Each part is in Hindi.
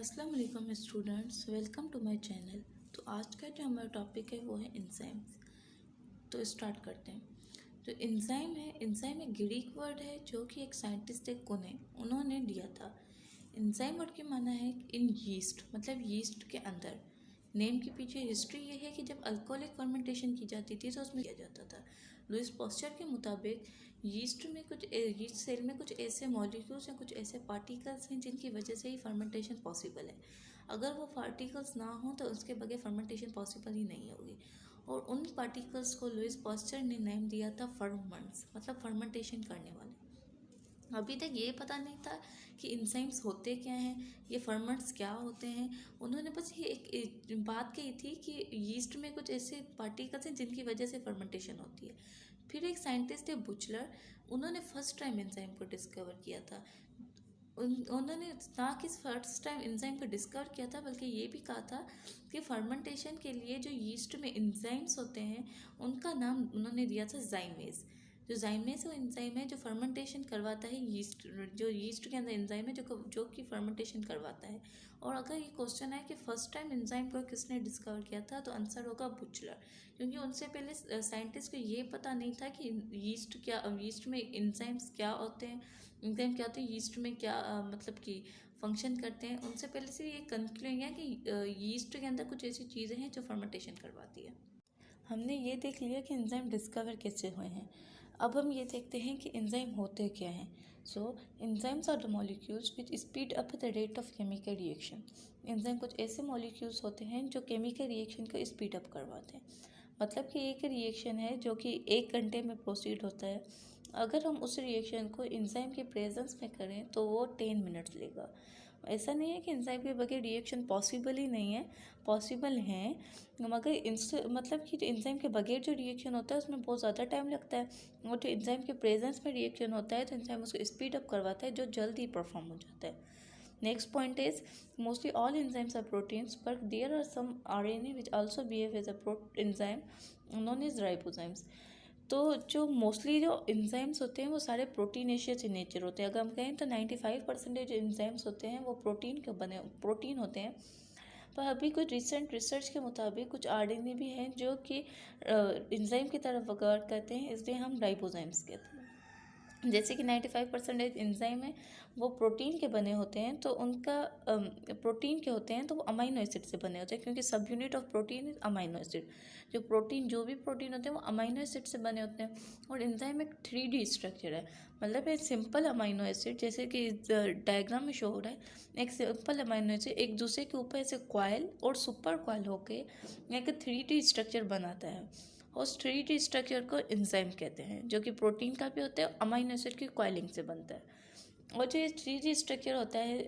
अस्सलाम वालेकुम students, welcome to my channel. तो आज का जो हमारा टॉपिक है वो है इंजाइम्स। तो स्टार्ट करते हैं। जो इंजाइम है, इंजाइम एक ग्रीक वर्ड है जो कि एक साइंटिस्ट एक को ने उन्होंने दिया था। इंजाइम वर्ड के माना है इन यीस्ट, मतलब यीस्ट के अंदर। नेम के पीछे हिस्ट्री ये है कि जब अल्कोहलिक फर्मेंटेशन की जाती थी तो उसमें किया जाता था। लुइस पॉस्चर के मुताबिक यीस्ट सेल में कुछ ऐसे मॉलिक्यूल्स हैं, कुछ ऐसे पार्टिकल्स हैं जिनकी वजह से ही फर्मेंटेशन पॉसिबल है। अगर वो पार्टिकल्स ना हो तो उसके बगैर फर्मेंटेशन पॉसिबल ही नहीं होगी। और उन पार्टिकल्स को लुइस पॉस्चर ने नाम दिया था फर्मेंट्स, मतलब फर्मेंटेशन करने वाले। अभी तक ये पता नहीं था कि इंजाइम्स होते क्या हैं, ये फर्मेंट्स क्या होते हैं। उन्होंने बस ये एक बात कही थी कि यीस्ट में कुछ ऐसे पार्टिकल्स हैं जिनकी वजह से फर्मेंटेशन होती है। फिर एक साइंटिस्ट है बुचलर, उन्होंने फर्स्ट टाइम एंजाइम को डिस्कवर किया था। उन्होंने ना कि फर्स्ट टाइम एंजाइम को डिस्कवर किया था, बल्कि ये भी कहा था कि फर्मेंटेशन के लिए जो यीस्ट में एंजाइम्स होते हैं उनका नाम उन्होंने दिया था जाइमेज। जो जाइमेज वो एंजाइम है जो फर्मेंटेशन करवाता है यीस्ट, जो यीस्ट के अंदर एंजाइम है जो कि फर्मेंटेशन करवाता है। और अगर ये क्वेश्चन है कि फर्स्ट टाइम एंजाइम को किसने डिस्कवर किया था, तो आंसर होगा बुचलर। क्योंकि उनसे पहले साइंटिस्ट को ये पता नहीं था कि यीस्ट में एंजाइम्स क्या होते हैं, एंजाइम क्या होते हैं, यीस्ट में क्या मतलब कि फंक्शन करते हैं। उनसे पहले से ये कंक्लूड किया कि यीस्ट के अंदर कुछ ऐसी चीज़ें हैं जो फर्मेंटेशन करवाती है। हमने ये देख लिया कि एंजाइम डिस्कवर कैसे हुए हैं। अब हम ये देखते हैं कि एंजाइम होते क्या हैं। So enzymes are the molecules which speed up the rate of chemical reaction. Enzyme कुछ ऐसे मॉलिक्यूल्स होते हैं जो केमिकल रिएक्शन को स्पीड अप करवाते हैं। मतलब कि एक रिएक्शन है जो कि 1 घंटे में प्रोसीड होता है, अगर हम उस रिएक्शन को एंजाइम के प्रेजेंस में करें तो वो 10 मिनट्स लेगा। ऐसा नहीं है कि एंजाइम के बगैर रिएक्शन पॉसिबल ही नहीं है, पॉसिबल हैं, मगर मतलब कि एंजाइम के बगैर जो रिएक्शन होता है उसमें बहुत ज़्यादा टाइम लगता है। और जो एंजाइम के प्रेजेंस में रिएक्शन होता है तो एंजाइम उसको स्पीड अप करवाता है, जो जल्दी परफॉर्म हो जाता है। Next point is mostly all enzymes are proteins, but there are some RNA which also behave as a enzyme known as ribozymes. तो जो मोस्टली जो एंजाइम्स होते हैं वो सारे प्रोटीनेशियस इन नेचर होते हैं। अगर हम कहें तो 95% जो एंजाइम्स होते हैं वो प्रोटीन होते हैं। पर अभी कुछ रिसेंट रिसर्च के मुताबिक कुछ आरएनए भी हैं जो कि एंजाइम की तरफ वर्क करते हैं, इसलिए हम राइबोजाइम्स कहते हैं। जैसे कि 95% एंजाइम है वो प्रोटीन के बने होते हैं, तो उनका प्रोटीन के होते हैं तो वो अमाइनो एसिड से बने होते हैं, क्योंकि सब unit of protein is amino acid. जो भी प्रोटीन होते हैं वो अमाइनो एसिड से बने होते हैं। और एंजाइम एक 3D स्ट्रक्चर है, मतलब एक सिंपल अमाइनो एसिड, जैसे कि डायग्राम में शो हो रहा है। एक सिंपल अमाइनो एसिड एक दूसरे के ऊपर ऐसे कॉइल और सुपर कॉइल होके एक 3D स्ट्रक्चर बनाता है। उस 3D स्ट्रक्चर को एंजाइम कहते हैं, जो कि प्रोटीन का भी होता है, अमाइनो एसिड की कॉइलिंग से बनता है। और जो ये 3D स्ट्रक्चर होता है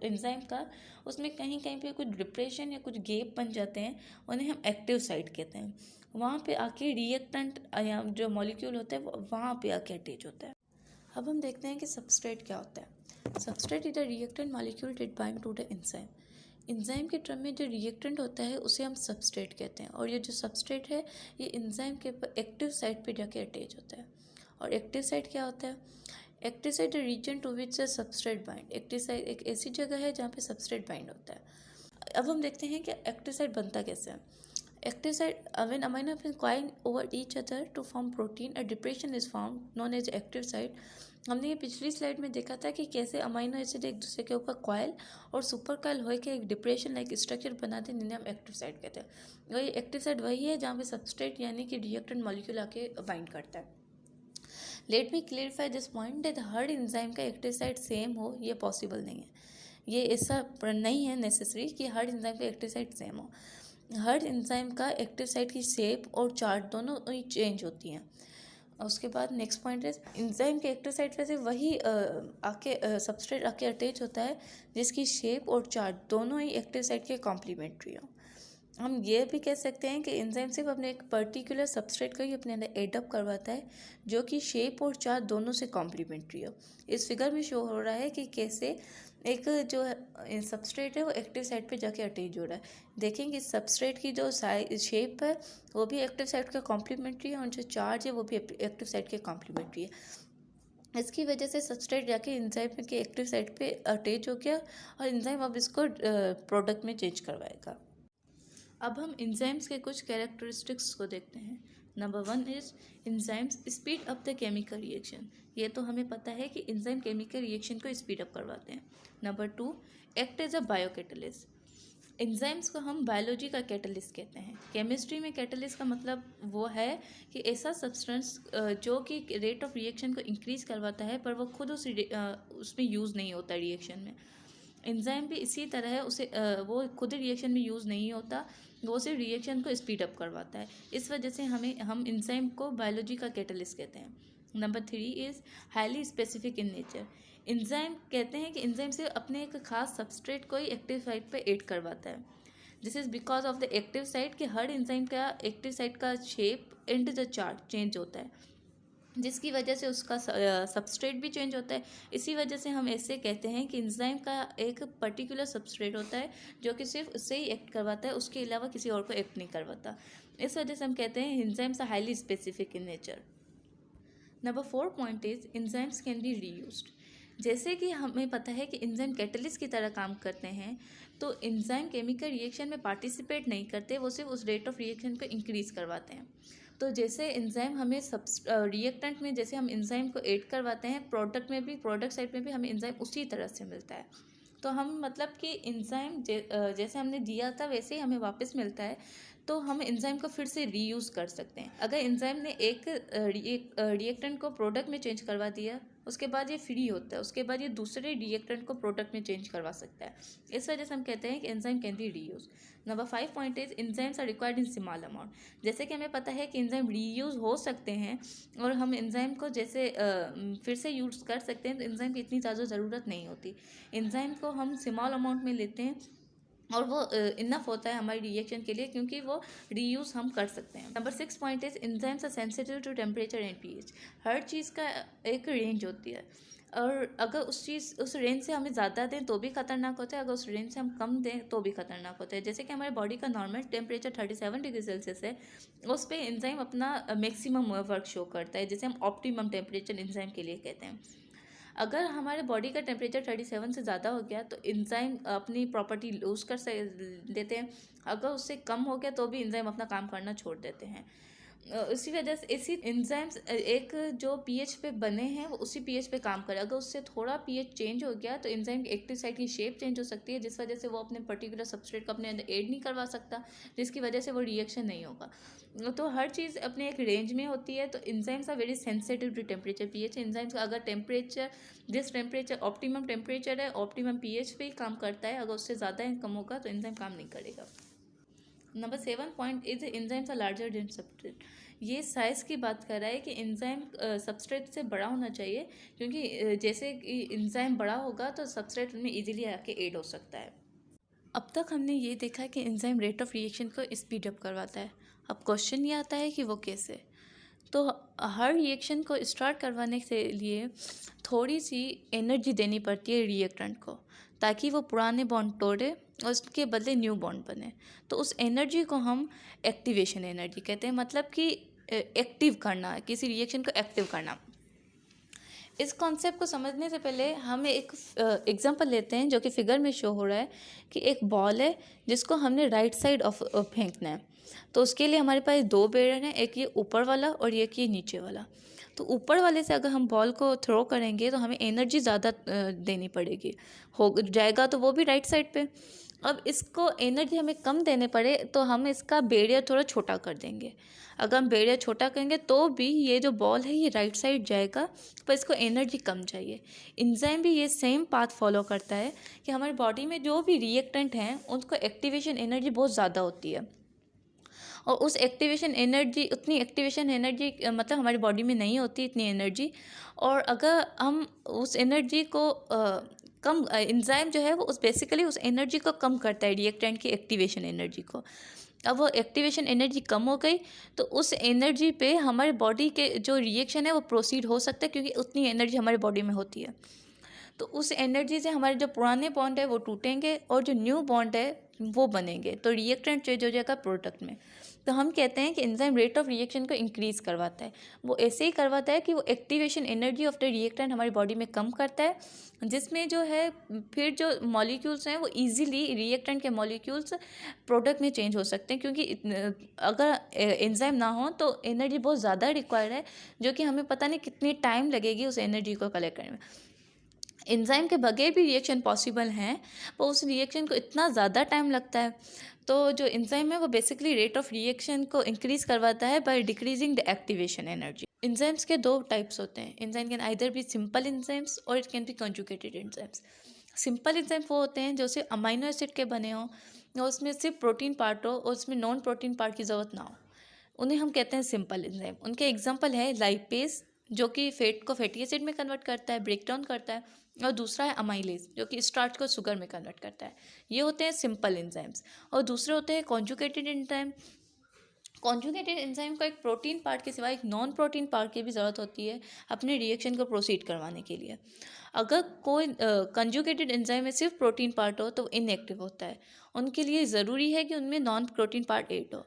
एंजाइम का, उसमें कहीं कहीं पे कुछ डिप्रेशन या कुछ गैप बन जाते हैं, उन्हें हम एक्टिव साइट कहते हैं। वहाँ पे आके रिएक्टेंट या जो मॉलिक्यूल होता है वो वहाँ पे आके अटैच होता है। अब हम देखते हैं कि सबस्ट्रेट क्या होता है। Substrate is the reactant molecule that bind to the enzyme. Enzyme के टर्म में जो रिएक्टेंट होता है उसे हम सबस्ट्रेट कहते हैं। और ये जो सबस्ट्रेट है ये एंजाइम के एक्टिव साइट पे जाके अटैच होता है। और एक्टिव साइट क्या होता है? Active site the region to which the substrate bind. Active site एक ऐसी जगह है जहाँ पे सबस्ट्रेट बाइंड होता है। अब हम देखते हैं कि एक्टिव साइट बनता कैसे है। Active site, when amino acids combine over each other to form protein, a depression is formed known as active site. हमने ये पिछली स्लाइड में देखा था कि कैसे अमाइनो एसिड एक दूसरे के ऊपर कॉइल और सुपर कॉइल हो के एक डिप्रेशन लाइक स्ट्रक्चर बनाते हैं, जिन्हें हम एक्टिव साइट कहते हैं। और ये एक्टिव साइट वही है जहाँ पे सबस्ट्रेट यानी कि रिएक्टेंट मॉलिक्यूल आके बाइंड करता है। Let me clarify this point that her enzyme का एक्टिव साइट सेम हो, ये पॉसिबल नहीं है। ये ऐसा नहीं है नेसेसरी कि हर एंजाइम का एक्टिव साइट सेम हो। हर एंजाइम का एक्टिव साइट की शेप और चार्ट दोनों ही चेंज होती हैं। उसके बाद नेक्स्ट पॉइंट है एंजाइम के एक्टिव साइट पे से वही सबस्ट्रेट आके अटैच होता है जिसकी शेप और चार्ट दोनों ही एक्टिव साइट के कॉम्प्लीमेंट्री हो। हम ये भी कह सकते हैं कि एंजाइम सिर्फ अपने एक पर्टिकुलर सबस्ट्रेट को ही अपने अंदर एडअप करवाता है जो कि शेप और चार्ट दोनों से कॉम्प्लीमेंट्री हो। इस फिगर में शो हो रहा है कि कैसे एक जो सबस्ट्रेट है वो एक्टिव साइट पे जाके अटैच हो रहा है। देखेंगे सबस्ट्रेट की जो शेप है वो भी एक्टिव साइट का कॉम्प्लीमेंट्री है और जो चार्ज है वो भी एक्टिव साइट के कॉम्प्लीमेंट्री है। इसकी वजह से सबस्ट्रेट जाके एंजाइम के एक्टिव साइट पे अटैच हो गया और एंजाइम अब इसको प्रोडक्ट में चेंज करवाएगा। अब हम एंजाइम्स के कुछ कैरेक्टरिस्टिक्स को देखते हैं। Number 1 is enzymes speed up the chemical reaction. ये तो हमें पता है कि एंजाइम केमिकल रिएक्शन को स्पीड अप करवाते हैं। Number 2, act as a biocatalyst. Enzymes को हम बायोलॉजी का कैटलिस्ट कहते हैं। केमिस्ट्री में कैटलिस्ट का मतलब वो है कि ऐसा सब्सटेंस जो कि रेट ऑफ रिएक्शन को इंक्रीज करवाता है पर वो खुद उसमें यूज़ नहीं होता रिएक्शन में। एंजाइम भी इसी तरह है, उसे वो खुद रिएक्शन में यूज़ नहीं होता, वो सिर्फ रिएक्शन को स्पीड अप करवाता है। इस वजह से हम एंजाइम को बायोलॉजी का कैटलिस्ट कहते हैं। Number 3 is highly specific in nature. Enzyme कहते हैं कि एंजाइम सिर्फ अपने एक खास सबस्ट्रेट को ही एक्टिव साइट पे ऐड करवाता है। This is because of the active site कि हर एंजाइम का एक्टिव साइट का shape and the chart change होता है, जिसकी वजह से उसका सबस्ट्रेट भी चेंज होता है। इसी वजह से हम ऐसे कहते हैं कि एंजाइम का एक पर्टिकुलर सबस्ट्रेट होता है जो कि सिर्फ उससे ही एक्ट करवाता है, उसके अलावा किसी और को एक्ट नहीं करवाता। इस वजह से हम कहते हैं enzymes are highly specific in nature. Number 4 point is enzymes can be reused. जैसे कि हमें पता है कि एंजाइम कैटलिस्ट की तरह काम करते हैं, तो एंजाइम केमिकल रिएक्शन में पार्टिसिपेट नहीं करते, वो सिर्फ उस रेट ऑफ रिएक्शन को इंक्रीज करवाते हैं। तो जैसे एंजाइम हमें रिएक्टेंट में जैसे हम एंजाइम को ऐड करवाते हैं, प्रोडक्ट में भी, प्रोडक्ट साइड में भी हमें एंजाइम उसी तरह से मिलता है। तो हम मतलब कि एंजाइम जैसे हमने दिया था वैसे ही हमें वापस मिलता है, तो हम एंजाइम को फिर से रीयूज़ कर सकते हैं। अगर एंजाइम ने एक रिएक्टेंट को प्रोडक्ट में चेंज करवा दिया, उसके बाद ये फ्री होता है, उसके बाद ये दूसरे रिएक्टेंट को प्रोडक्ट में चेंज करवा सकता है। इस वजह से हम कहते हैं कि enzyme can be reuse. Number 5 point is enzymes are required in small amount. जैसे कि हमें पता है कि एंजाइम रीयूज हो सकते हैं और हम एंजाइम को जैसे फिर से यूज़ कर सकते हैं, तो एंजाइम की इतनी ज़्यादा ज़रूरत नहीं होती। एंजाइम को हम स्मॉल अमाउंट में लेते हैं और वो इनफ होता है हमारी रिएक्शन के लिए, क्योंकि वो रीयूज़ हम कर सकते हैं। Number 6 point is enzymes are sensitive to temperature and pH. हर चीज़ का एक रेंज होती है, और अगर उस रेंज से हमें ज़्यादा दें तो भी खतरनाक होता है, अगर उस रेंज से हम कम दें तो भी खतरनाक होता है। जैसे कि हमारे बॉडी का नॉर्मल टेम्परेचर 37 डिग्री सेल्सियस है, उस पर एंजाइम अपना मैक्सिमम वर्क शो करता है, जिसे हम ऑप्टिमम टेम्परेचर एंजाइम के लिए कहते हैं। अगर हमारे बॉडी का टेम्परेचर 37 से ज़्यादा हो गया तो एंजाइम अपनी प्रॉपर्टी लूज कर देते हैं, अगर उससे कम हो गया तो भी एंजाइम अपना काम करना छोड़ देते हैं। इसी वजह से इसी एंजाइम्स एक जो पीएच पे बने हैं वो उसी पीएच पे काम करे, अगर उससे थोड़ा पीएच चेंज हो गया तो एंजाइम की एक्टिव साइट की शेप चेंज हो सकती है, जिस वजह से वो अपने पर्टिकुलर सबस्ट्रेट को अपने अंदर ऐड नहीं करवा सकता, जिसकी वजह से वो रिएक्शन नहीं होगा। तो हर चीज़ अपने एक रेंज में होती है। तो enzymes are very sensitive to temperature pH. Enzymes का अगर टेम्परेचर जिस टेम्परेचर ऑप्टिमम टेम्परेचर है, ऑप्टिमम पीएच पे ही काम करता है, अगर उससे ज़्यादा कम होगा तो एंजाइम काम नहीं करेगा। Number 7 point is enzymes are larger than substrate. ये साइज़ की बात कर रहा है कि एंजाइम सबस्ट्रेट से बड़ा होना चाहिए, क्योंकि जैसे कि एंजाइम बड़ा होगा तो सबस्ट्रेट उनमें इजीली आके ऐड हो सकता है। अब तक हमने ये देखा कि एंजाइम रेट ऑफ रिएक्शन को स्पीड अप करवाता है। अब क्वेश्चन ये आता है कि वो कैसे। तो हर रिएक्शन को स्टार्ट करवाने के लिए थोड़ी सी एनर्जी देनी पड़ती है रिएक्टेंट को, ताकि वो पुराने बॉन्ड तोड़े और उसके बदले न्यू बॉन्ड बने। तो उस एनर्जी को हम एक्टिवेशन एनर्जी कहते हैं, मतलब कि एक्टिव करना, किसी रिएक्शन को एक्टिव करना। इस कॉन्सेप्ट को समझने से पहले हम एक एग्जांपल लेते हैं जो कि फिगर में शो हो रहा है कि एक बॉल है जिसको हमने राइट साइड ऑफ फेंकना है। तो उसके लिए हमारे पास दो बेरन हैं, एक ये ऊपर वाला और एक ये नीचे वाला। तो ऊपर वाले से अगर हम बॉल को थ्रो करेंगे तो हमें एनर्जी ज़्यादा देनी पड़ेगी, हो जाएगा तो वो भी राइट साइड पे। अब इसको एनर्जी हमें कम देने पड़े तो हम इसका बैरियर थोड़ा छोटा कर देंगे। अगर हम बैरियर छोटा करेंगे तो भी ये जो बॉल है ये राइट साइड जाएगा, पर इसको एनर्जी कम चाहिए। एंजाइम भी ये सेम पाथ फॉलो करता है कि हमारी बॉडी में जो भी रिएक्टेंट हैं उनको एक्टिवेशन एनर्जी बहुत ज़्यादा होती है, और उस एक्टिवेशन एनर्जी उतनी एक्टिवेशन एनर्जी मतलब हमारी बॉडी में नहीं होती इतनी एनर्जी। और अगर हम उस एनर्जी को कम, एंजाइम जो है वो उस बेसिकली उस एनर्जी को कम करता है, रिएक्टेंट की एक्टिवेशन एनर्जी को। अब वो एक्टिवेशन एनर्जी कम हो गई तो उस एनर्जी पे हमारे बॉडी के जो रिएक्शन है वो प्रोसीड हो सकता है, क्योंकि उतनी एनर्जी हमारे बॉडी में होती है। तो उस एनर्जी से हमारे जो पुराने बॉन्ड है वो टूटेंगे और जो न्यू बॉन्ड है वो बनेंगे, तो रिएक्टेंट चेंज हो जाएगा प्रोडक्ट में। तो हम कहते हैं कि एंजाइम रेट ऑफ रिएक्शन को इंक्रीज़ करवाता है। वो ऐसे ही करवाता है कि वो activation energy of the reactant हमारी बॉडी में कम करता है, जिसमें जो है फिर जो मॉलिक्यूल्स हैं वो इजीली रिएक्टेंट के मॉलिक्यूल्स प्रोडक्ट में चेंज हो सकते हैं, क्योंकि अगर एंजाइम ना हो तो एनर्जी बहुत ज़्यादा रिक्वायर्ड है, जो कि हमें पता नहीं कितनी टाइम लगेगी उस एनर्जी को कलेक्ट करने में। एंजाइम के बगैर भी रिएक्शन पॉसिबल हैं, पर उस रिएक्शन को इतना ज़्यादा टाइम लगता है। तो जो एंजाइम है वो बेसिकली रेट ऑफ रिएक्शन को इंक्रीज़ करवाता है by decreasing the activation energy. Enzymes के दो टाइप्स होते हैं। Enzyme can either be simple enzymes और it can be conjugated enzymes. Simple enzyme वो होते हैं जो सिर्फ अमाइनो एसिड के बने हों और उसमें सिर्फ प्रोटीन पार्ट हो और उसमें नॉन प्रोटीन पार्ट की ज़रूरत ना हो, उन्हें हम कहते हैं सिंपल एंजाइम। उनके एग्जांपल है लाइपेज, जो कि फैट को फैटी एसिड में कन्वर्ट करता है, ब्रेक डाउन करता है, और दूसरा है अमाइलेज, जो कि स्टार्च को शुगर में कन्वर्ट करता है। ये होते हैं सिंपल एंजाइम्स। और दूसरे होते हैं कॉन्जुगेटेड एंजाइम। कॉन्जुगेटेड एंजाइम को एक प्रोटीन पार्ट के सिवा एक नॉन प्रोटीन पार्ट की भी ज़रूरत होती है अपने रिएक्शन को प्रोसीड करवाने के लिए। अगर कोई कंजुगेटेड एंजाइम में सिर्फ प्रोटीन पार्ट हो तो वो इनएक्टिव होता है। उनके लिए ज़रूरी है कि उनमें नॉन प्रोटीन पार्ट ऐड हो।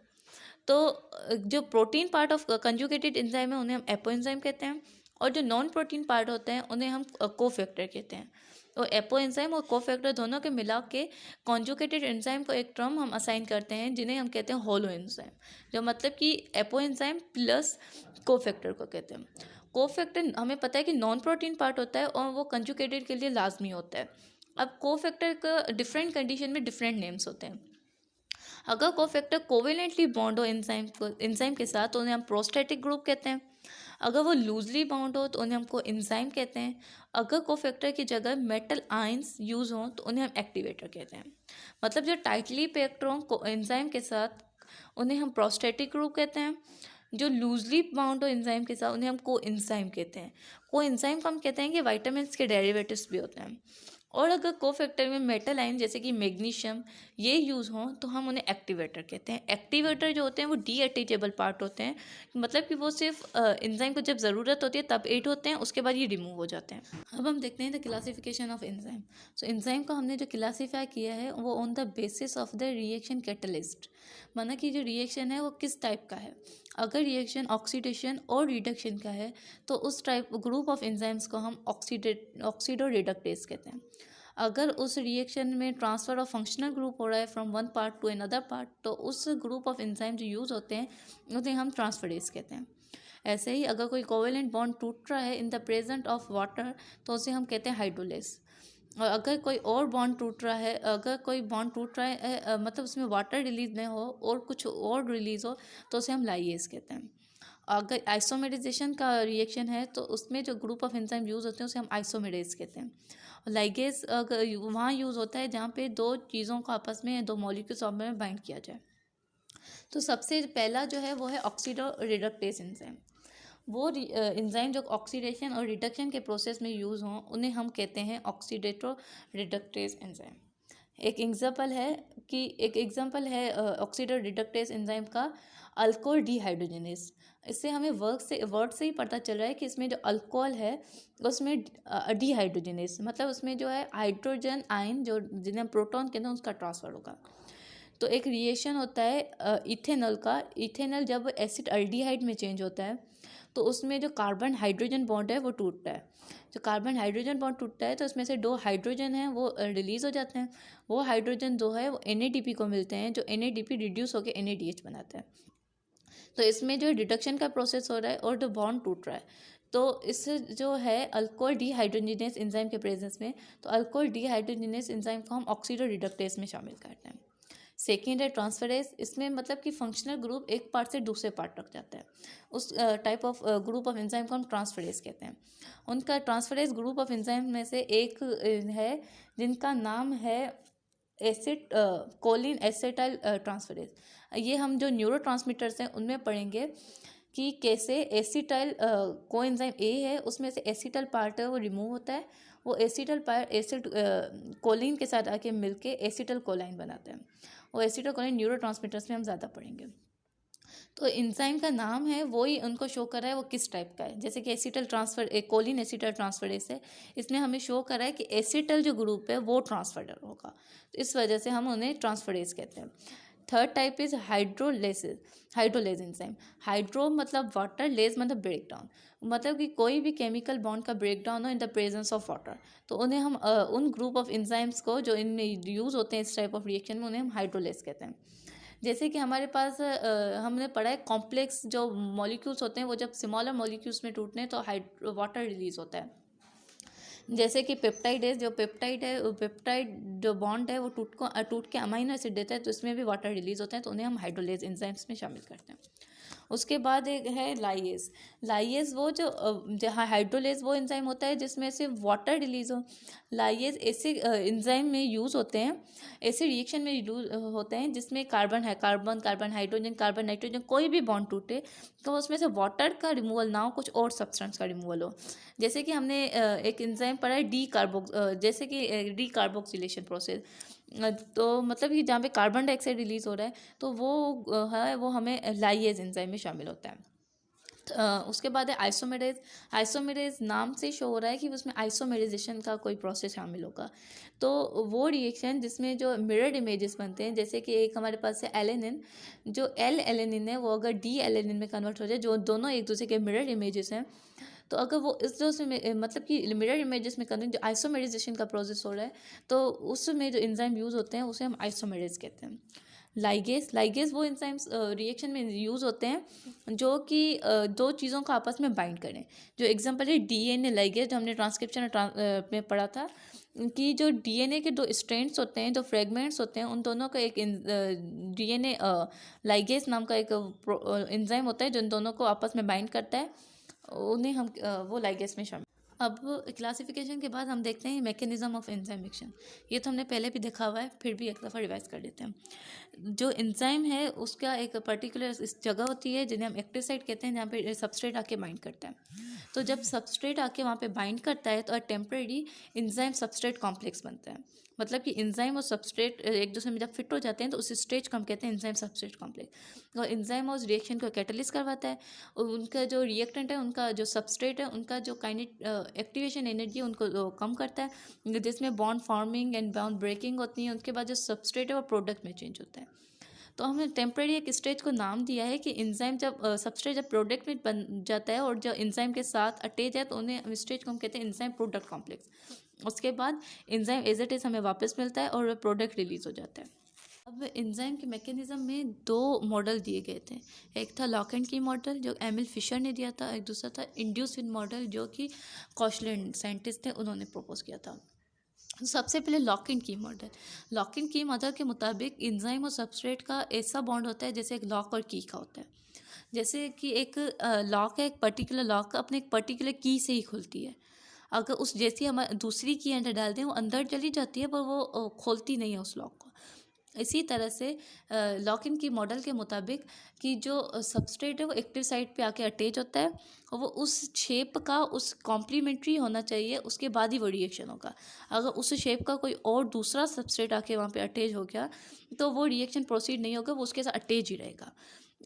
तो जो protein part of conjugated enzyme है उन्हें हम एपो एंजाइम कहते हैं, और जो नॉन प्रोटीन पार्ट होते हैं उन्हें हम कोफैक्टर कहते हैं। तो एपो एंजाइम और कोफैक्टर दोनों के मिला के कॉन्जुगेटेड एंजाइम को एक टर्म हम असाइन करते हैं, जिन्हें हम कहते हैं होलो एंजाइम, जो मतलब कि एपो एंजाइम प्लस कोफैक्टर को कहते हैं। कोफैक्टर हमें पता है कि नॉन प्रोटीन पार्ट होता है और वो कंजुगेटेड के लिए लाजमी होता है। अब कोफैक्टर का डिफरेंट कंडीशन में डिफरेंट नेम्स होते हैं। अगर कोफैक्टर कोवेलेंटली बॉन्ड हो एंजाइम के साथ तो उन्हें हम प्रोस्टैटिक ग्रुप कहते हैं। अगर वो लूजली बाउंड हो तो उन्हें हमको एंजाइम कहते हैं। अगर कोफैक्टर की जगह मेटल आयंस यूज़ हों तो उन्हें हम एक्टिवेटर कहते हैं। मतलब जो टाइटली पैक्ड हों एंजाइम के साथ उन्हें हम प्रोस्टैटिक ग्रुप कहते हैं। जो लूजली बाउंड हो एंजाइम के साथ उन्हें हम को एंजाइम कहते हैं। को एंजाइम को हम कहते हैं कि वाइटामिन्स के डेरिवेटिव्स भी होते हैं। और अगर कोफैक्टर में मेटल आयन जैसे कि मैग्नीशियम ये यूज़ हों तो हम उन्हें एक्टिवेटर कहते हैं। एक्टिवेटर जो होते हैं वो डीअटैचेबल पार्ट होते हैं, मतलब कि वो सिर्फ एंजाइम को जब ज़रूरत होती है तब ऐड होते हैं, उसके बाद ये रिमूव हो जाते हैं। अब हम देखते हैं the classification of enzyme. So enzyme को हमने जो क्लासीफाई किया है वो on the basis of the reaction catalyst, माना कि जो रिएक्शन है वो किस टाइप का है। अगर रिएक्शन ऑक्सीडेशन और रिडक्शन का है तो उस टाइप ग्रुप ऑफ एंजाइम्स को हम ऑक्सीडो रिडक्टेज कहते हैं। अगर उस रिएक्शन में ट्रांसफ़र ऑफ फंक्शनल ग्रुप हो रहा है from one part two another part तो उस ग्रुप ऑफ एंजाइम जो यूज़ होते हैं उन्हें हम ट्रांसफरेज कहते हैं। ऐसे ही अगर कोई कोवेलेंट बॉन्ड टूट रहा है in the present of water तो उसे हम कहते हैं हाइड्रोलेस। और अगर कोई और बॉन्ड टूट रहा है, अगर कोई बॉन्ड टूट रहा है मतलब उसमें वाटर रिलीज नहीं हो और कुछ और रिलीज हो तो उसे हम लाइएज कहते हैं। अगर आइसोमेराइजेशन का रिएक्शन है तो उसमें जो ग्रुप ऑफ एंजाइम यूज़ होते हैं उसे हम आइसोमेरेज कहते हैं। और लाइगेज अगर वहाँ यूज़ होता है जहाँ पे दो चीज़ों को आपस में दो मॉलिक्यूल्स आपस में बाइंड किया जाए। तो सबसे पहला जो है वो है ऑक्सीडो रिडक्टेज एंजाइम। वो एंजाइम जो ऑक्सीडेशन और रिडक्शन के प्रोसेस में यूज़ हों उन्हें हम कहते हैं ऑक्सीडेटो रिडक्टेज एंजाइम। एक एग्जांपल है ऑक्सीडो रिडक्टेज एंजाइम का अल्कोहल डिहाइड्रोजनेज। इससे हमें वर्ड से ही पता चल रहा है कि इसमें जो अल्कोहल है उसमें डिहाइड्रोजनेज मतलब उसमें जो है हाइड्रोजन आयन जो जिन्हें हम प्रोटॉन कहते हैं उसका ट्रांसफ़र होगा। तो एक रिएक्शन होता है इथेनॉल का। इथेनॉल जब एसिड अल्डिहाइड में चेंज होता है तो उसमें जो कार्बन हाइड्रोजन बॉन्ड है वो टूटता है। जो कार्बन हाइड्रोजन बॉन्ड टूटता है तो उसमें से दो हाइड्रोजन हैं वो रिलीज़ हो जाते हैं। वो हाइड्रोजन दो है वो NADP को मिलते हैं, जो NADP रिड्यूस होकर NADH बनाता है। तो इसमें जो रिडक्शन का प्रोसेस हो रहा है और जो बॉन्ड टूट रहा है तो इस जो है अल्कोहल डिहाइड्रोजिनेस एंजाइम के प्रेजेंस में तो अल्कोहल डिहाइड्रोजिनेस एंजाइम को हम ऑक्सीडो रिडक्टेज में शामिल करते हैं। सेकेंड है ट्रांसफरेज। इसमें मतलब कि फंक्शनल ग्रुप एक पार्ट से दूसरे पार्ट तक जाता है, उस type of group of enzyme को हम ट्रांसफरेज कहते हैं। उनका ट्रांसफरेज ग्रुप ऑफ एंजाइम में से एक है जिनका नाम है कोलिन एसिटाइल ट्रांसफरेज। ये हम जो न्यूरोट्रांसमीटर्स हैं उनमें पढ़ेंगे कि कैसे एसिटाइल कोएंजाइम ए है उसमें से एसिटाइल पार्ट है वो रिमूव होता है। वो एसिटाइल पार्ट एसिड कोलिन के साथ आके मिलके एसिटाइल कोलाइन बनाता है। वो एसिटाइल कोलाइन न्यूरोट्रांसमीटर्स में हम ज़्यादा पढ़ेंगे। तो एंजाइम का नाम है, वो ही उनको शो कर रहा है वो किस टाइप का है। जैसे कि एसिटल ट्रांसफर, एक कोलिन एसिटल ट्रांसफरेज है, इसमें हमें शो कर रहा है कि एसिटल जो ग्रुप है वो ट्रांसफर होगा, तो इस वजह से हम उन्हें ट्रांसफरेज कहते हैं। Third type is hydrolysis, hydrolase enzyme. Hydro मतलब वाटर, लेज मतलब ब्रेक डाउन, मतलब कि कोई भी केमिकल बॉन्ड का ब्रेक डाउन हो in the presence of water, तो उन्हें हम उन ग्रुप ऑफ एंजाइम्स को जो इनमें यूज़ होते हैं इस टाइप ऑफ रिएक्शन में, उन्हें हम हाइड्रोलेज कहते हैं। जैसे कि हमारे पास हमने पढ़ा है कॉम्प्लेक्स जो मॉलिक्यूल्स होते हैं वो जब स्मॉलर मॉलिक्यूल्स में टूटने तो वाटर रिलीज होता है। जैसे कि पेप्टाइड है, जो पेप्टाइड है, पेप्टाइड जो बॉन्ड है वो टूट के अमाइनो एसिड देता है, तो इसमें भी वाटर रिलीज होता है, तो उन्हें हम हाइड्रोलेज एंजाइम्स में शामिल करते हैं। उसके बाद एक है लाइएज। लाइएज वो जो जहाँ हाइड्रोलेज वो एंजाइम होता है जिसमें से वाटर रिलीज हो। लाइएज ऐसे एंजाइम में यूज़ होते हैं, ऐसे रिएक्शन में यूज होते हैं जिसमें कार्बन है, carbon carbon hydrogen carbon nitrogen कोई भी बॉन्ड टूटे तो उसमें से वाटर का रिमूवल ना हो, कुछ और सब्सटेंस का रिमूवल हो। जैसे कि हमने एक एंजाइम पढ़ा है जैसे कि डी कार्बोक्सिलेशन प्रोसेस, तो मतलब कि जहाँ पे कार्बन डाइऑक्साइड रिलीज हो रहा है तो वो है वो हमें लाइएज एंजाइम में शामिल होता है। उसके बाद है आइसोमेरेज। आइसोमेरेज नाम से शो हो रहा है कि उसमें आइसोमेराइजेशन का कोई प्रोसेस शामिल होगा, तो वो रिएक्शन जिसमें जो मिरर्ड इमेजेस बनते हैं, जैसे कि एक हमारे पास है एलेनिन, जो एल एलेनिन है वो अगर डी एलेनिन में कन्वर्ट हो जाए, जो दोनों एक दूसरे के मिरर्ड इमेजेस हैं, तो अगर वो इस जो मतलब कि मिरर इमेजेस में कन्वर्ट, जो आइसोमेराइजेशन का प्रोसेस हो रहा है, तो उसमें जो एंजाइम यूज़ होते हैं उसे हम आइसोमेरेज कहते हैं। लाइगेज, लाइगेज वो एंजाइम्स रिएक्शन में यूज़ होते हैं जो कि दो चीज़ों को आपस में बाइंड करें। जो एग्जांपल है डीएनए लाइगेज, जो हमने ट्रांसक्रिप्शन में पढ़ा था कि जो डीएनए के दो स्ट्रैंड्स होते हैं, जो फ्रेगमेंट्स होते हैं, उन दोनों का एक डीएनए लाइगेज नाम का एक एंजाइम होता है जो इन दोनों को आपस में बाइंड करता है, उन्हें हम वो लाइगेज में शामिल। अब क्लासिफिकेशन के बाद हम देखते हैं मैकेनिज्म ऑफ एंजाइम रिएक्शन। ये तो हमने पहले भी देखा हुआ है, फिर भी एक दफ़ा रिवाइज कर देते हैं। जो एंजाइम है उसका एक पर्टिकुलर इस जगह होती है जिन्हें हम एक्टिव साइट कहते हैं, जहाँ पे सबस्ट्रेट आके बाइंड करता है। तो जब सबस्ट्रेट आके वहाँ पे बाइंड करता है तो टेम्परेरी एंजाइम सबस्ट्रेट कॉम्प्लेक्स बनता है। मतलब कि एंजाइम और सबस्ट्रेट एक दूसरे में जब फिट हो जाते हैं तो उस स्टेज को हम कहते हैं एंजाइम सबस्ट्रेट कॉम्प्लेक्स। और एंजाइम उस रिएक्शन को कैटलिस्ट करवाता है, और उनका जो रिएक्टेंट है, उनका जो सबस्ट्रेट है, उनका जो एक्टिवेशन एनर्जी उनको कम करता है, जिसमें bond forming and bond breaking होती है। उसके बाद जो सबस्ट्रेट है वो प्रोडक्ट में चेंज होता है। तो हमने टेम्परेरी एक स्टेज को नाम दिया है कि एंजाइम जब सबस्ट्रेट जब प्रोडक्ट में बन जाता है और जो एंजाइम के साथ अटैच है तो उन्हें स्टेज को हम कहते हैं एंजाइम प्रोडक्ट कॉम्प्लेक्स। उसके बाद एंजाइम एज इट इज़ हमें वापस मिलता है और प्रोडक्ट रिलीज हो जाता है। अब एंजाइम के मैकेनिज्म में दो मॉडल दिए गए थे, एक था लॉक एंड की मॉडल जो एमिल फिशर ने दिया था, एक दूसरा था इंड्यूस्ड मॉडल जो कि कॉशलैंड साइंटिस्ट थे उन्होंने प्रपोज किया था। सबसे पहले लॉक इन की मॉडल। लॉक इन की मॉडल के मुताबिक एंजाइम और सबस्ट्रेट का ऐसा बॉन्ड होता है जैसे एक लॉक और की का होता है। जैसे कि एक लॉक है, एक पर्टिकुलर लॉक अपने एक पर्टिकुलर की से ही खुलती है। अगर उस जैसी हम दूसरी की अंदर डाल दें वो अंदर चली जाती है पर वो खोलती नहीं है उस लॉक को। इसी तरह से लॉक इन की मॉडल के मुताबिक कि जो सबस्ट्रेट है वो एक्टिव साइट पे आके अटैच होता है और वो उस शेप का उस कॉम्प्लीमेंट्री होना चाहिए, उसके बाद ही वो रिएक्शन होगा। अगर उस शेप का कोई और दूसरा सबस्ट्रेट आके वहाँ पे अटैच हो गया तो वो रिएक्शन प्रोसीड नहीं होगा, वो उसके साथ अटैच ही रहेगा।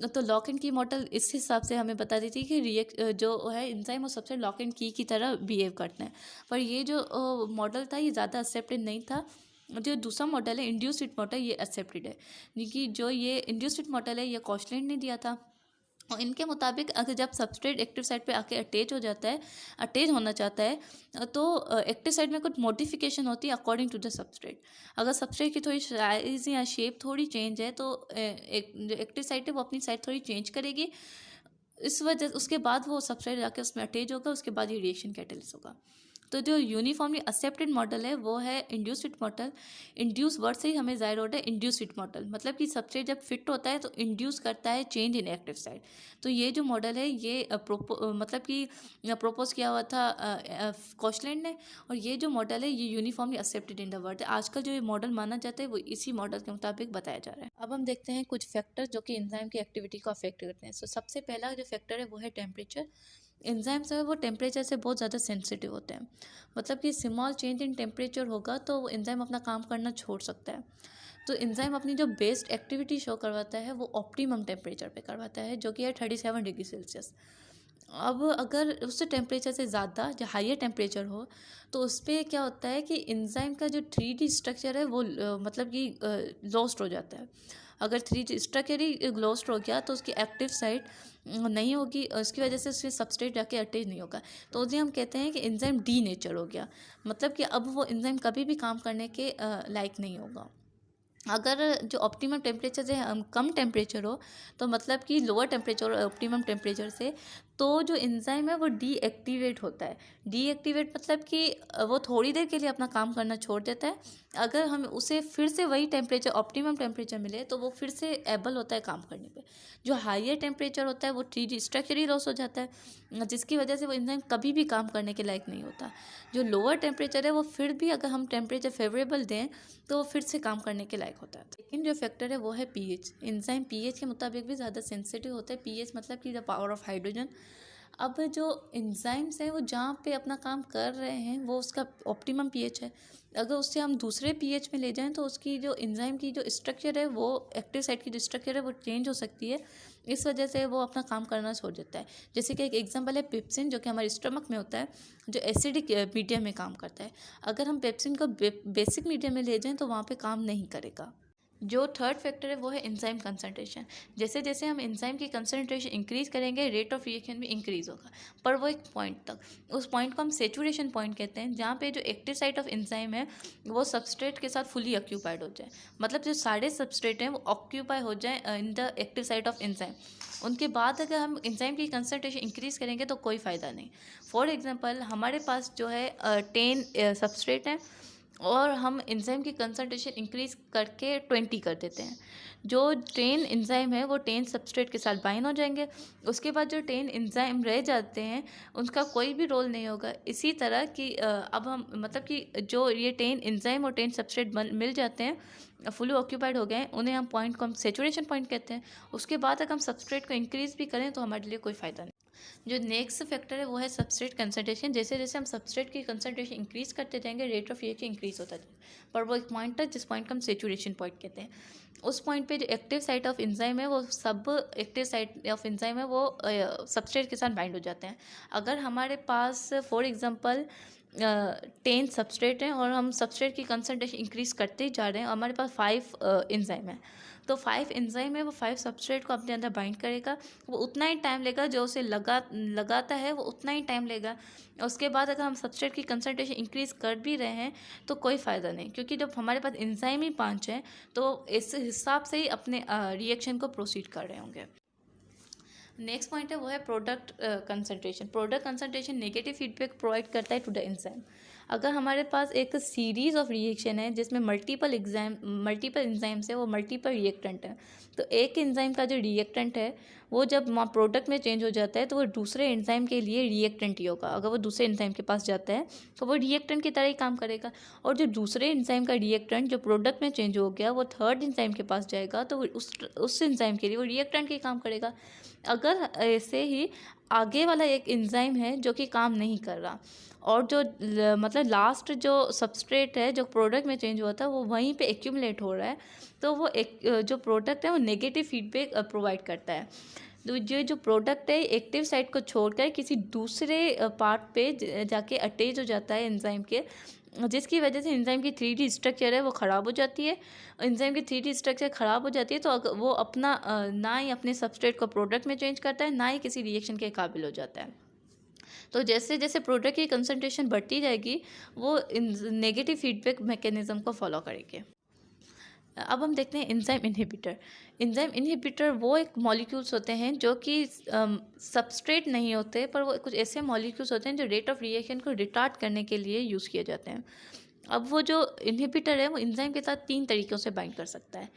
तो लॉक एंड की मॉडल इस हिसाब से हमें बता देती है कि जो है एंजाइम और सबसे लॉक एंड की तरह बिहेव करते हैं। पर ये जो मॉडल था ये ज़्यादा एक्सेप्टेड नहीं था। जो दूसरा मॉडल है इंड्यूस्ड मॉडल, ये एक्सेप्टेड है, क्योंकि जो ये इंड्यूस्ड मॉडल है ये कॉशलैंड ने दिया था। और इनके मुताबिक अगर जब सबस्ट्रेट एक्टिव साइट पे आके अटैच हो जाता है, अटैच होना चाहता है, तो एक्टिव साइट में कुछ मॉडिफिकेशन होती है अकॉर्डिंग टू द सबस्ट्रेट। अगर सबस्ट्रेट की थोड़ी साइज या शेप थोड़ी चेंज है तो जो एक्टिव साइट है वो अपनी साइड थोड़ी चेंज करेगी। इस वजह उसके बाद वो सबस्ट्रेट जाके उसमें अटैच होगा, उसके बाद ये रिएक्शन कैटलिस्ट होगा। तो जो यूनिफॉर्मली एक्सेप्टेड मॉडल है वो है इंड्यूस्ड मॉडल। इंड्यूस वर्ड से ही हमें जाहिर होता है इंड्यूस्ड मॉडल, मतलब कि सबस्ट्रेट जब फिट होता है तो इंड्यूस करता है चेंज इन एक्टिव साइट। तो ये जो मॉडल है ये मतलब कि प्रपोज किया हुआ था कॉशलैंड ने, और ये जो मॉडल है ये uniformly accepted in the world. आजकल जो ये मॉडल माना जाता है वो इसी मॉडल के मुताबिक बताया जा रहा है। अब हम देखते हैं कुछ फैक्टर जो कि एंजाइम की एक्टिविटी को अफेक्ट करते हैं। तो सबसे पहला जो फैक्टर है वो है टेम्परेचर। एंजाइम्स है वो टेम्परेचर से बहुत ज़्यादा सेंसिटिव होते हैं, मतलब कि स्मॉल चेंज इन टेम्परेचर होगा तो वो एंजाइम अपना काम करना छोड़ सकता है। तो एंजाइम अपनी जो बेस्ट एक्टिविटी शो करवाता है वो ऑप्टिमम टेम्परेचर पे करवाता है, जो कि है 37 डिग्री सेल्सियस। अब अगर उससे टेम्परेचर से ज़्यादा जो हाइयर टेम्परेचर हो तो उस पर क्या होता है कि एंजाइम का जो 3D स्ट्रक्चर है वो मतलब कि लॉस्ट हो जाता है। अगर 3D स्ट्रक्चर ही लॉस्ट हो गया तो उसकी एक्टिव साइट नहीं होगी, उसकी वजह से उसके सबस्ट्रेट जाके अटैच नहीं होगा, तो उसे हम कहते हैं कि एंजाइम डी नेचर हो गया, मतलब कि अब वो एंजाइम कभी भी काम करने के लायक नहीं होगा। अगर जो ऑप्टिमम टेम्परेचर से कम टेम्परेचर हो तो मतलब कि लोअर टेम्परेचर और ऑप्टिमम टेम्परेचर से, तो जो एंजाइम है वो डीएक्टिवेट होता है। डीएक्टिवेट मतलब कि वो थोड़ी देर के लिए अपना काम करना छोड़ देता है। अगर हम उसे फिर से वही टेम्परेचर ऑप्टिमम टेम्परेचर मिले तो वो फिर से एबल होता है काम करने पे। जो हाइयर टेम्परेचर होता है वो 3D स्ट्रक्चर ही लॉस हो जाता है, जिसकी वजह से वो एंजाइम कभी भी काम करने के लायक नहीं होता। जो लोअर टेम्परेचर है वो फिर भी अगर हम टेम्परेचर फेवरेबल दें तो वो फिर से काम करने के लायक होता है। लेकिन जो फैक्टर है वो है पीएच। एंजाइम पीएच के मुताबिक भी ज़्यादा सेंसिटिव होता है। पीएच मतलब कि द पावर ऑफ हाइड्रोजन। अब जो एंजाइम्स हैं वो जहाँ पे अपना काम कर रहे हैं वो उसका ऑप्टिमम पीएच है। अगर उससे हम दूसरे पीएच में ले जाएं तो उसकी जो एंजाइम की जो स्ट्रक्चर है वो एक्टिव साइट की जो स्ट्रक्चर है वो चेंज हो सकती है, इस वजह से वो अपना काम करना छोड़ देता है। जैसे कि एक एग्जांपल है पेप्सिन, जो कि हमारे स्टमक में होता है, जो एसिडिक मीडियम में काम करता है। अगर हम पेप्सिन को बेसिक मीडियम में ले जाएं तो वहाँ पे काम नहीं करेगा। जो थर्ड फैक्टर है वो है एंजाइम कंसंट्रेशन। जैसे जैसे हम एंजाइम की कंसंट्रेशन इंक्रीज करेंगे रेट ऑफ रिएक्शन भी इंक्रीज होगा, पर वो एक पॉइंट तक। उस पॉइंट को हम सेचुरेशन पॉइंट कहते हैं, जहाँ पे जो एक्टिव साइट ऑफ एंजाइम है वो सबस्ट्रेट के साथ फुली ऑक्यूपाइड हो जाए, मतलब जो सारे सबस्ट्रेट हैं वो ऑक्यूपाई हो जाए in the active site of enzyme. उनके बाद अगर हम एंजाइम की कंसंट्रेशन इंक्रीज करेंगे तो कोई फ़ायदा नहीं। फॉर एग्जांपल हमारे पास जो है 10 सबस्ट्रेट हैं और हम एंजाइम की कंसंट्रेशन इंक्रीज करके 20 कर देते हैं। जो 10 एंजाइम है वो 10 सबस्ट्रेट के साथ बाइंड हो जाएंगे। उसके बाद जो 10 एंजाइम रह जाते हैं उनका कोई भी रोल नहीं होगा। इसी तरह कि अब हम मतलब कि जो ये 10 एंजाइम और 10 सबस्ट्रेट मिल जाते हैं, फुली ऑक्यूपाइड हो गए, उन्हें हम पॉइंट को हम सेचुरेशन पॉइंट कहते हैं। उसके बाद अगर हम सबस्ट्रेट को इंक्रीज भी करें तो हमारे लिए कोई फ़ायदा नहीं। जो नेक्स्ट फैक्टर है वो है सबस्ट्रेट कंसंट्रेशन। जैसे जैसे हम सबस्ट्रेट की कंसंट्रेशन इंक्रीज करते जाएंगे रेट ऑफ रिएक्शन इंक्रीज होता जाएगा, पर वो एक पॉइंट है जिस पॉइंट को हम सेचुरेशन पॉइंट कहते हैं। उस पॉइंट पे जो एक्टिव साइट ऑफ एंजाइम है वो सब एक्टिव साइट ऑफ एंजाइम है वो सबस्ट्रेट के साथ बाइंड हो जाते हैं। अगर हमारे पास फॉर एग्जांपल 10 सबस्ट्रेट हैं और हम सबस्ट्रेट की कंसंट्रेशन इंक्रीज करते ही जा रहे हैं, हमारे पास 5 एंजाइम है, तो 5 एंजाइम है वो 5 सबस्ट्रेट को अपने अंदर बाइंड करेगा। वो उतना ही टाइम लेगा जो उसे लगाता है, वो उतना ही टाइम लेगा। उसके बाद अगर हम सबस्ट्रेट की कंसंट्रेशन इंक्रीज कर भी रहे हैं तो कोई फ़ायदा नहीं, क्योंकि जब हमारे पास एंजाइम ही 5 हैं तो इस हिसाब से ही अपने रिएक्शन को प्रोसीड कर रहे होंगे। नेक्स्ट पॉइंट है वो है product concentration. Product concentration negative feedback provide करता है टू द एंजाइम। अगर हमारे पास एक सीरीज ऑफ रिएक्शन है जिसमें मल्टीपल एंजाइम्स है, वो मल्टीपल रिएक्टेंट है, तो एक एंजाइम का जो रिएक्टेंट है वो जब प्रोडक्ट में चेंज हो जाता है तो वो दूसरे एंजाइम के लिए रिएक्टेंट ही होगा। अगर वो दूसरे एंजाइम के पास जाता है तो वो रिएक्टेंट की तरह ही काम करेगा, और जो दूसरे एंजाइम का रिएक्टेंट जो प्रोडक्ट में चेंज हो गया वो थर्ड एंजाइम के पास जाएगा तो वो उस एंजाइम के लिए वो रिएक्टेंट ही काम करेगा। अगर ऐसे ही आगे वाला एक एंजाइम है जो कि काम नहीं कर रहा और जो मतलब लास्ट जो सबस्ट्रेट है जो प्रोडक्ट में चेंज हुआ था वो वहीं पे एक्यूमुलेट हो रहा है, तो वो एक जो प्रोडक्ट है वो नेगेटिव फीडबैक प्रोवाइड करता है। तो जो प्रोडक्ट है एक्टिव साइट को छोड़कर किसी दूसरे पार्ट पे जाके अटैच हो जाता है एंजाइम के, जिसकी वजह से एंजाइम की 3D स्ट्रक्चर है वो ख़राब हो जाती है। एंजाइम की 3D स्ट्रक्चर ख़राब हो जाती है तो अगर वो अपना ना ही अपने सबस्ट्रेट को प्रोडक्ट में चेंज करता है ना ही किसी रिएक्शन के काबिल हो जाता है। तो जैसे जैसे प्रोडक्ट की कंसंट्रेशन बढ़ती जाएगी वो नेगेटिव फीडबैक मैकेनिज्म को फॉलो करेंगे। अब हम देखते हैं एंजाइम इनहिबिटर। एंजाइम इनहिबिटर वो एक मॉलिक्यूल्स होते हैं जो कि सबस्ट्रेट नहीं होते, पर वो कुछ ऐसे मॉलिक्यूल्स होते हैं जो रेट ऑफ रिएक्शन को रिटार्ड करने के लिए यूज़ किए जाते हैं। अब वो जो इनहिबिटर है वो एंजाइम के साथ 3 तरीक़ों से बाइंड कर सकता है।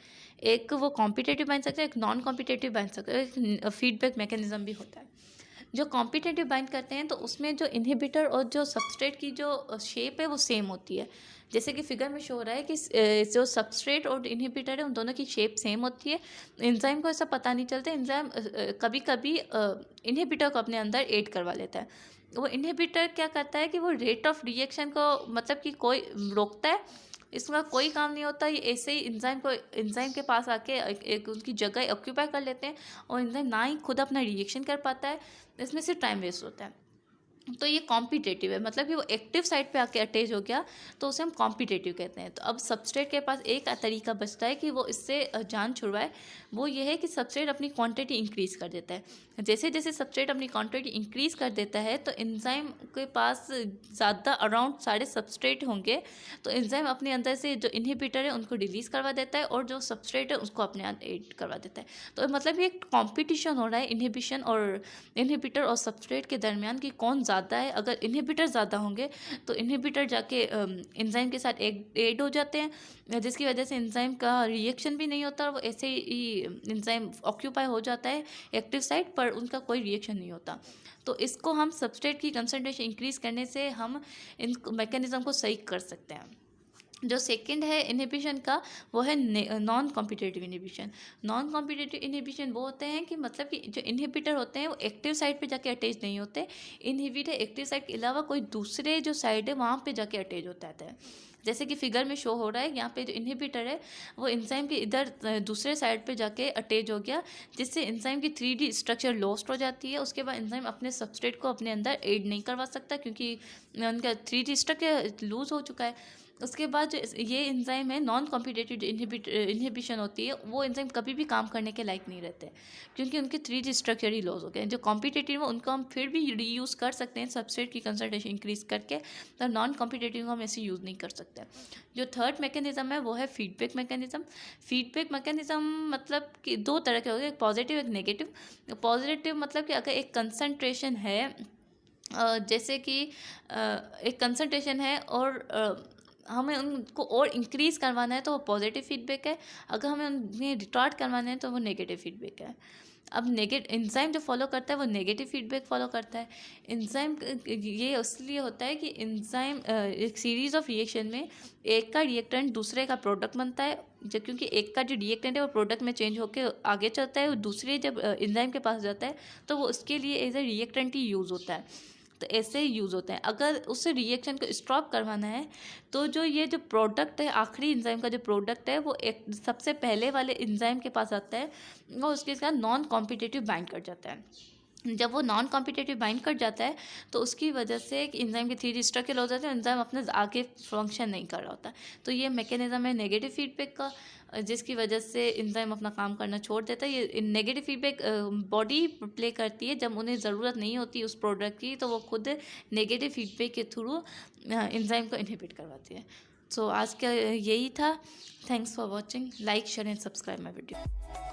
एक वो कॉम्पिटेटिव बाइंड सकता है, एक नॉन कॉम्पिटेटिव बाइंड सकता है, एक फीडबैक मैकेनिज्म भी होता है। जो कॉम्पिटेटिव बाइंड करते हैं तो उसमें जो इनहिबिटर और जो सबस्ट्रेट की जो शेप है वो सेम होती है। जैसे कि फिगर में शो हो रहा है कि जो सबस्ट्रेट और इनहिबिटर है उन दोनों की शेप सेम होती है। एंजाइम को ऐसा पता नहीं चलता, एंजाइम कभी कभी इनहिबिटर को अपने अंदर ऐड करवा लेता है। वो इनहिबिटर क्या करता है कि वो रेट ऑफ रिएक्शन को मतलब कि कोई रोकता है इसका कोई काम नहीं होता, ये ऐसे ही एंजाइम के पास आके एक उनकी जगह ऑक्यूपाई कर लेते हैं और एंजाइम ना ही खुद अपना रिएक्शन कर पाता है, इसमें सिर्फ टाइम वेस्ट होता है। तो ये कॉम्पिटेटिव है, मतलब कि वो एक्टिव साइट पे आके अटैच हो गया तो उसे हम कॉम्पिटेटिव कहते हैं। तो अब सबस्ट्रेट के पास एक तरीका बचता है कि वो इससे जान छुड़वाए, वो ये है कि सबस्ट्रेट अपनी क्वांटिटी इंक्रीज़ कर देता है। जैसे जैसे सबस्ट्रेट अपनी क्वांटिटी इंक्रीज़ कर देता है तो एंजाइम के पास ज़्यादा अराउंड सारे सबस्ट्रेट होंगे, तो एंजाइम अपने अंदर से जो इनहिबिटर है उनको रिलीज़ करवा देता है और जो सबस्ट्रेट है उसको अपने अंदर ऐड करवा देता है। तो मतलब ये एक कॉम्पिटिशन हो रहा है इनहिबिटर और सबस्ट्रेट के दरमियान कि कौन ज़्यादा है। अगर इनहिबिटर ज़्यादा होंगे तो इनहिबिटर जाके एंजाइम के साथ ऐड हो जाते हैं, जिसकी वजह से एंजाइम का रिएक्शन भी नहीं होता और वो ऐसे ही एंजाइम ऑक्यूपाई हो जाता है एक्टिव साइट पर, उनका कोई रिएक्शन नहीं होता। तो इसको हम सबस्ट्रेट की कंसंट्रेशन इंक्रीज़ करने से हम इन मैकेनिज़्म को सही कर सकते हैं। जो सेकंड है इनहिबिशन का, वो है non competitive inhibition. Non competitive inhibition वो होते हैं कि मतलब कि जो इनहिबिटर होते हैं वो एक्टिव साइट पे जाके अटैच नहीं होते, इनहिबिटर एक्टिव साइट के अलावा कोई दूसरे जो साइड है वहाँ पे जाके अटैच होता है। जैसे कि फिगर में शो हो रहा है, यहाँ पे जो इनहिबिटर है वो एंजाइम के इधर दूसरे साइड पे जाके अटैच हो गया, जिससे एंजाइम की 3D स्ट्रक्चर लॉस्ट हो जाती है। उसके बाद एंजाइम अपने सबस्ट्रेट को अपने अंदर ऐड नहीं करवा सकता क्योंकि उनका 3D स्ट्रक्चर लूज हो चुका है। उसके बाद जो ये एंजाइम है नॉन कॉम्पिटिटिव इनहिबिशन होती है, वो एंजाइम कभी भी काम करने के लायक नहीं रहते क्योंकि उनके 3D स्ट्रक्चर ही लॉस हो गए हैं। जो कॉम्पिटिटिव है उनको हम फिर भी रीयूज़ कर सकते हैं सबस्ट्रेट की कंसंट्रेशन इंक्रीज करके, तो नॉन कॉम्पिटिटिव को हम ऐसे यूज़ नहीं कर सकते। जो थर्ड मैकेनिज्म है वो है फीडबैक मैकेनिज्म। फीडबैक मैकेनिज्म मतलब कि दो तरह के होते हैं, एक पॉजिटिव एक नेगेटिव। पॉजिटिव मतलब कि अगर एक कंसंट्रेशन है जैसे कि एक कंसंट्रेशन है और हमें उनको और इंक्रीज़ करवाना है तो वो पॉजिटिव फीडबैक है, अगर हमें उन्हें रिटार्ड करवाना है तो वो नेगेटिव फीडबैक है। अब एंजाइम जो फॉलो करता है वो नेगेटिव फीडबैक फॉलो करता है। एंजाइम ये इसलिए होता है कि एंजाइम एक सीरीज़ ऑफ रिएक्शन में एक का रिएक्टेंट दूसरे का प्रोडक्ट बनता है, जब क्योंकि एक का जो रिएक्टेंट है वो प्रोडक्ट में चेंज होकर आगे चलता है, दूसरे जब एंजाइम के पास जाता है तो वो उसके लिए एज ए रिएक्टेंट ही यूज़ होता है। तो ऐसे ही यूज़ होते हैं। अगर उस रिएक्शन को स्टॉप करवाना है तो जो ये जो प्रोडक्ट है, आखिरी एंजाइम का जो प्रोडक्ट है वो एक सबसे पहले वाले एंजाइम के पास आता है, वो उसके साथ नॉन कॉम्पिटिटिव बाइंड कर जाता है। जब वो नॉन कॉम्पिटिटिव बाइंड कर जाता है तो उसकी वजह से एंजाइम के 3D स्ट्रक्चर हो जाते हैं, एंजाइम अपने आगे फंक्शन नहीं कर रहा होता। तो ये मैकेनिज्म है नेगेटिव फीडबैक का, जिसकी वजह से एंजाइम अपना काम करना छोड़ देता है। ये नेगेटिव फीडबैक बॉडी प्ले करती है, जब उन्हें ज़रूरत नहीं होती उस प्रोडक्ट की तो वो खुद नेगेटिव फीडबैक के थ्रू एंजाइम को इनहिबिट करवाती है। सो आज का यही था। Thanks for watching. Like share and subscribe my video.